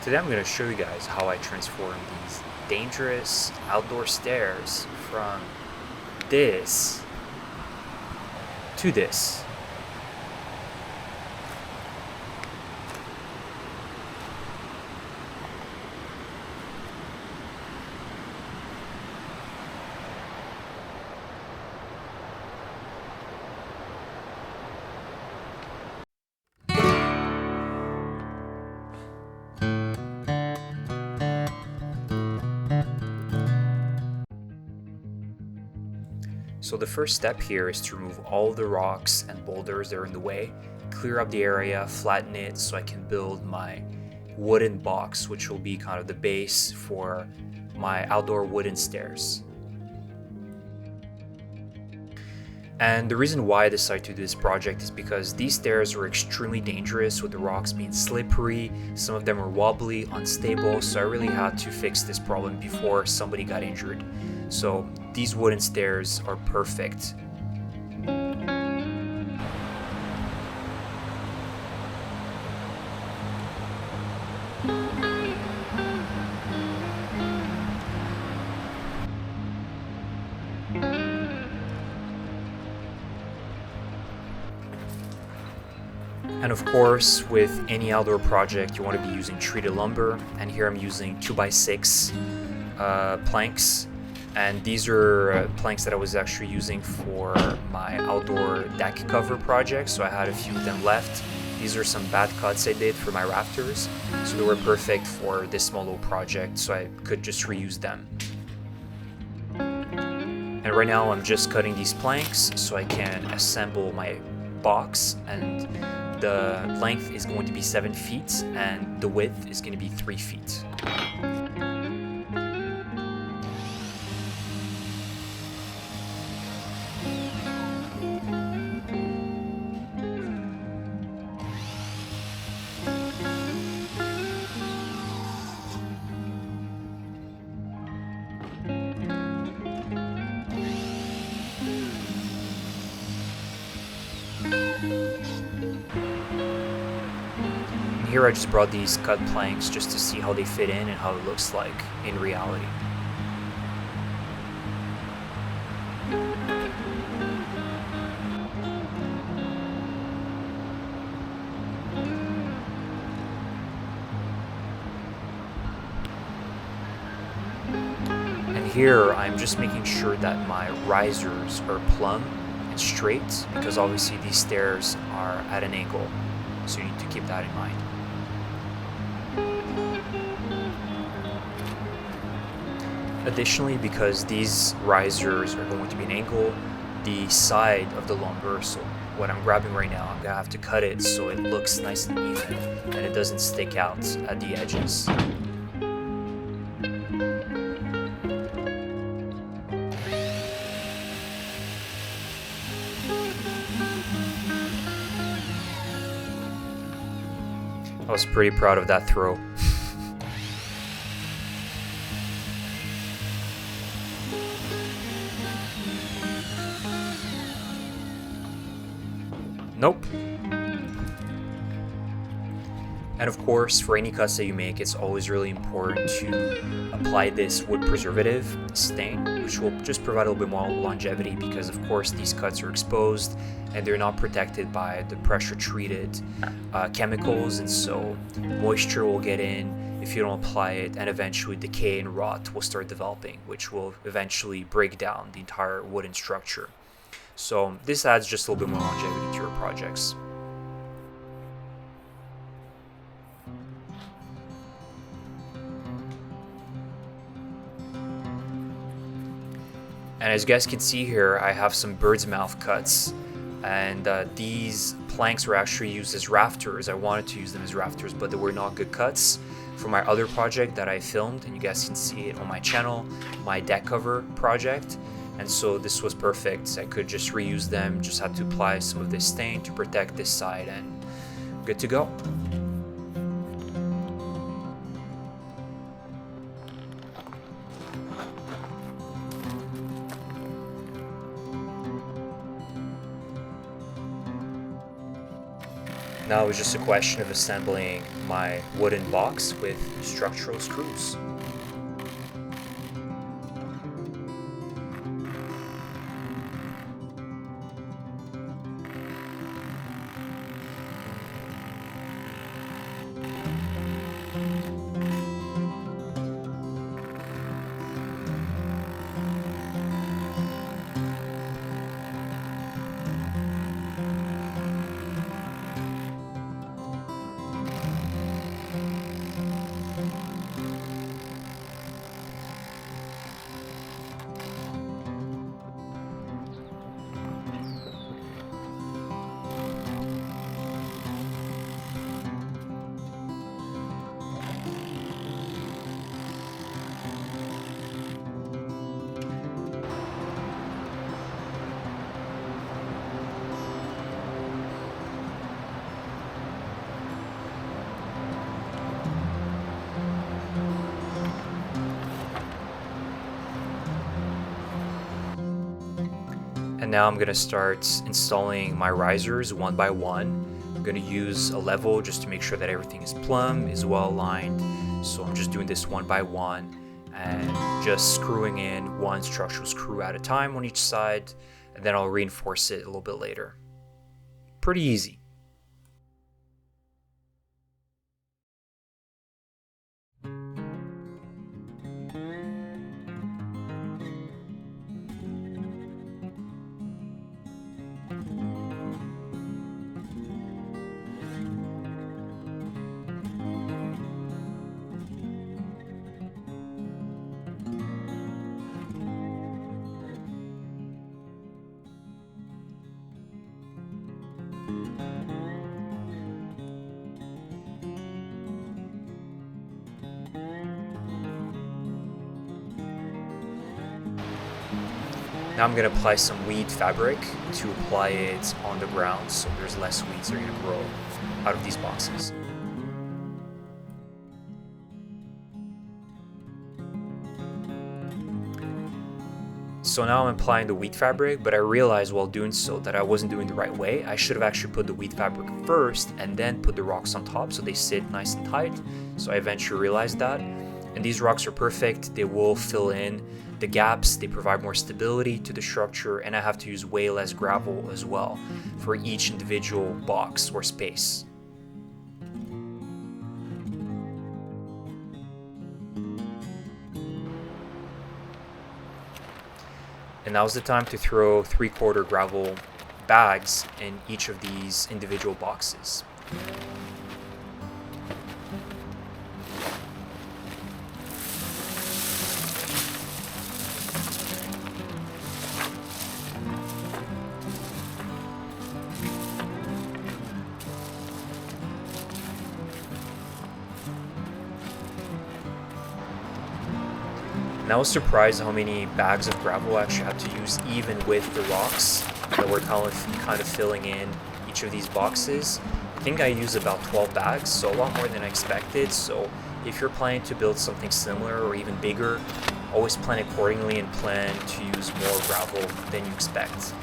Today I'm going to show you guys how I transform these dangerous outdoor stairs from this to this. So the first step here is to remove all the rocks and boulders that are in the way, clear up the area, flatten it so I can build my wooden box, which will be kind of the base for my outdoor wooden stairs. And the reason why I decided to do this project is because these stairs are extremely dangerous with the rocks being slippery, some of them are wobbly, unstable, so I really had to fix this problem before somebody got injured. So these wooden stairs are perfect. And of course, with any outdoor project, you want to be using treated lumber. And here I'm using 2x6 planks. And these are planks that I was actually using for my outdoor deck cover project. So I had a few of them left. These are some bad cuts I did for my rafters. So they were perfect for this small little project. So I could just reuse them. And right now I'm just cutting these planks so I can assemble my box, and the length is going to be 7 feet and the width is going to be 3 feet. Here I just brought these cut planks just to see how they fit in and how it looks like in reality. And here I'm just making sure that my risers are plumb and straight, because obviously these stairs are at an angle, so you need to keep that in mind. Additionally, because these risers are going to be an angle, the side of the lumber, so what I'm grabbing right now, I'm going to have to cut it so it looks nice and even and it doesn't stick out at the edges. I was pretty proud of that throw. Nope. And of course, for any cuts that you make, it's always really important to apply this wood preservative stain, which will just provide a little bit more longevity, because of course these cuts are exposed and they're not protected by the pressure treated chemicals, and so moisture will get in if you don't apply it, and eventually decay and rot will start developing, which will eventually break down the entire wooden structure. So this adds just a little bit more longevity to your projects. And as you guys can see here, I have some bird's mouth cuts, and these planks were actually used as rafters. I wanted to use them as rafters, but they were not good cuts for my other project that I filmed, and you guys can see it on my channel, my deck cover project. And so this was perfect. I could just reuse them, just had to apply some of this stain to protect this side, and good to go. Now it's just a question of assembling my wooden box with structural screws. And now I'm gonna start installing my risers one by one. I'm gonna use a level just to make sure that everything is plumb, is well aligned. So I'm just doing this one by one and just screwing in one structural screw at a time on each side, and then I'll reinforce it a little bit later. Pretty easy. Now I'm going to apply some weed fabric to apply it on the ground so there's less weeds that are going to grow out of these boxes. So now I'm applying the weed fabric, but I realized while doing so that I wasn't doing the right way. I should have actually put the weed fabric first and then put the rocks on top so they sit nice and tight. So I eventually realized that. And these rocks are perfect. They will fill in the gaps, they provide more stability to the structure, and I have to use way less gravel as well for each individual box or space. And now's the time to throw 3/4 gravel bags in each of these individual boxes. And I was surprised how many bags of gravel I actually had to use even with the rocks that were kind of filling in each of these boxes. I think I used about 12 bags, so a lot more than I expected. So if you're planning to build something similar or even bigger, always plan accordingly and plan to use more gravel than you expect.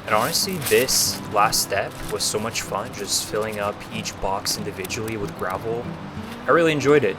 And honestly, this last step was so much fun, just filling up each box individually with gravel. I really enjoyed it.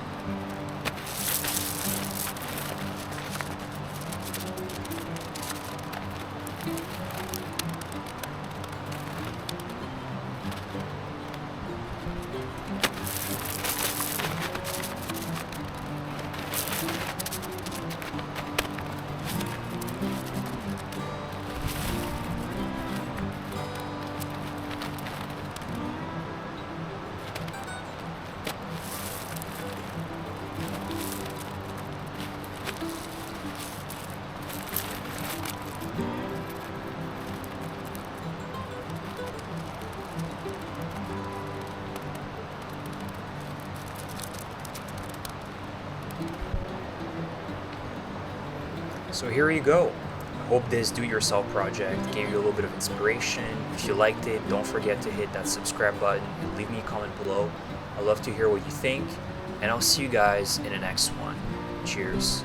So here you go. I hope this do-it-yourself project gave you a little bit of inspiration. If you liked it, don't forget to hit that subscribe button and leave me a comment below. I'd love to hear what you think, and I'll see you guys in the next one. Cheers.